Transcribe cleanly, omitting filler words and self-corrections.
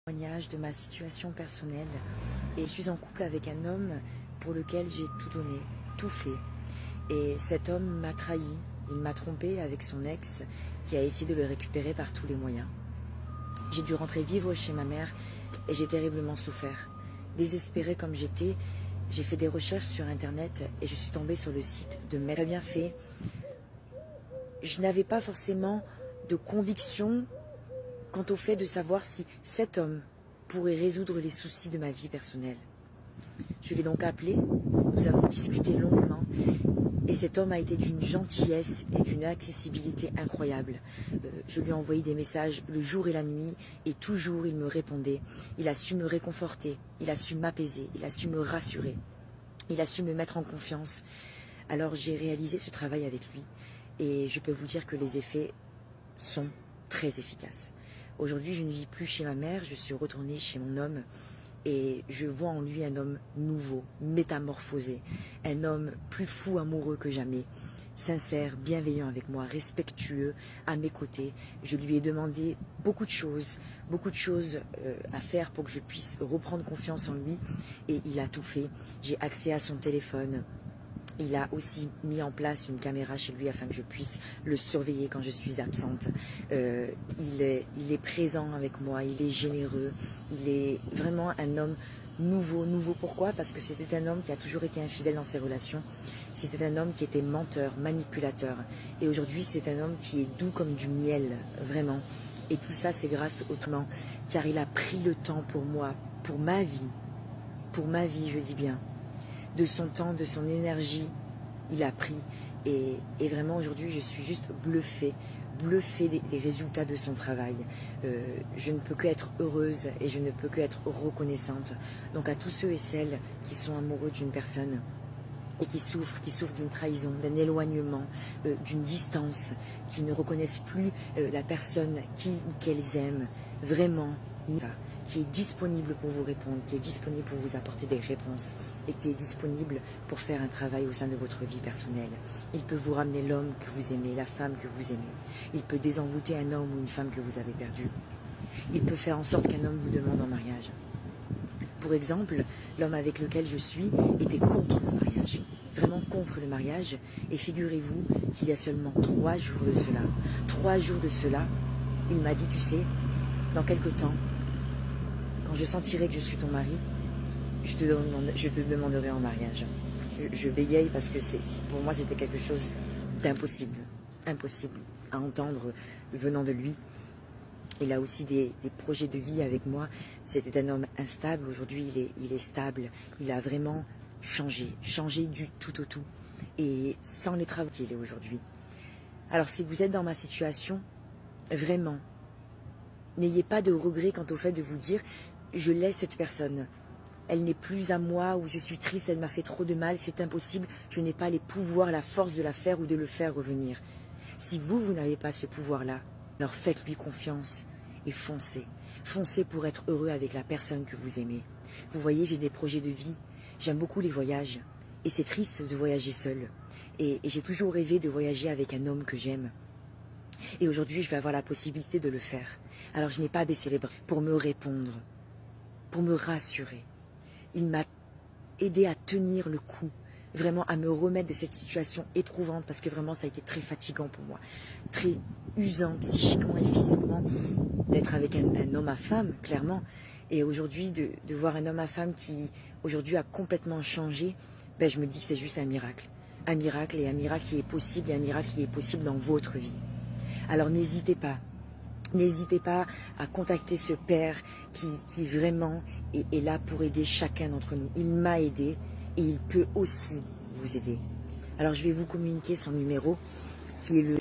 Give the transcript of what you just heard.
Témoignage de ma situation personnelle et je suis en couple avec un homme pour lequel j'ai tout donné, tout fait. Et cet homme m'a trahi, il m'a trompé avec son ex qui a essayé de le récupérer par tous les moyens. J'ai dû rentrer vivre chez ma mère et j'ai terriblement souffert. Désespérée comme j'étais, j'ai fait des recherches sur internet et je suis tombée sur le site de Très bien fait. Je n'avais pas forcément de conviction quant au fait de savoir si cet homme pourrait résoudre les soucis de ma vie personnelle. Je l'ai donc appelé, nous avons discuté longuement, et cet homme a été d'une gentillesse et d'une accessibilité incroyable. Je lui ai envoyé des messages le jour et la nuit, et toujours il me répondait. Il a su me réconforter, il a su m'apaiser, il a su me rassurer, il a su me mettre en confiance. Alors j'ai réalisé ce travail avec lui, et je peux vous dire que les effets sont très efficaces. Aujourd'hui, je ne vis plus chez ma mère, je suis retournée chez mon homme et je vois en lui un homme nouveau, métamorphosé, un homme plus fou amoureux que jamais, sincère, bienveillant avec moi, respectueux, à mes côtés. Je lui ai demandé beaucoup de choses à faire pour que je puisse reprendre confiance en lui et il a tout fait. J'ai accès à son téléphone. Il a aussi mis en place une caméra chez lui afin que je puisse le surveiller quand je suis absente. Il est présent avec moi, il est généreux, il est vraiment un homme nouveau. Nouveau pourquoi? Parce que c'était un homme qui a toujours été infidèle dans ses relations. C'était un homme qui était menteur, manipulateur. Et aujourd'hui, c'est un homme qui est doux comme du miel, vraiment. Et tout ça, c'est grâce au temps, car il a pris le temps pour moi, pour ma vie, je dis bien. De son temps, de son énergie, il a pris. Et vraiment aujourd'hui, je suis juste bluffée des résultats de son travail. Je ne peux qu'être heureuse et je ne peux qu'être reconnaissante. Donc à tous ceux et celles qui sont amoureux d'une personne et qui souffrent d'une trahison, d'un éloignement, d'une distance, qui ne reconnaissent plus la personne qu'elles aiment, vraiment, qui est disponible pour vous répondre, qui est disponible pour vous apporter des réponses et qui est disponible pour faire un travail au sein de votre vie personnelle. Il peut vous ramener l'homme que vous aimez, la femme que vous aimez. Il peut désenvoûter un homme ou une femme que vous avez perdu. Il peut faire en sorte qu'un homme vous demande en mariage. Pour exemple, l'homme avec lequel je suis était contre le mariage, vraiment contre le mariage. Et figurez-vous qu'il y a seulement 3 jours de cela, il m'a dit, tu sais, dans quelque temps, quand je sentirai que je suis ton mari, je te demanderai en mariage. Je bégaye parce que pour moi c'était quelque chose d'impossible, impossible à entendre venant de lui. Il a aussi des projets de vie avec moi. C'était un homme instable, aujourd'hui il est stable. Il a vraiment changé du tout au tout. Et sans les travaux qu'il est aujourd'hui. Alors si vous êtes dans ma situation, vraiment, n'ayez pas de regret quant au fait de vous dire je laisse cette personne. Elle n'est plus à moi ou je suis triste, elle m'a fait trop de mal, c'est impossible, je n'ai pas les pouvoirs, la force de la faire ou de le faire revenir. Si vous n'avez pas ce pouvoir-là, alors faites-lui confiance et foncez. Foncez pour être heureux avec la personne que vous aimez. Vous voyez, j'ai des projets de vie, j'aime beaucoup les voyages et c'est triste de voyager seul. Et j'ai toujours rêvé de voyager avec un homme que j'aime. Et aujourd'hui, je vais avoir la possibilité de le faire. Alors je n'ai pas baissé les bras pour me répondre, pour me rassurer. Il m'a aidé à tenir le coup, vraiment à me remettre de cette situation éprouvante parce que vraiment ça a été très fatigant pour moi, très usant psychiquement et physiquement d'être avec un homme à femme, clairement. Et aujourd'hui, de voir un homme à femme qui aujourd'hui a complètement changé, ben, je me dis que c'est juste un miracle. Un miracle et un miracle qui est possible et un miracle qui est possible dans votre vie. Alors n'hésitez pas. N'hésitez pas à contacter ce père qui vraiment est là pour aider chacun d'entre nous. Il m'a aidé et il peut aussi vous aider. Alors je vais vous communiquer son numéro qui est le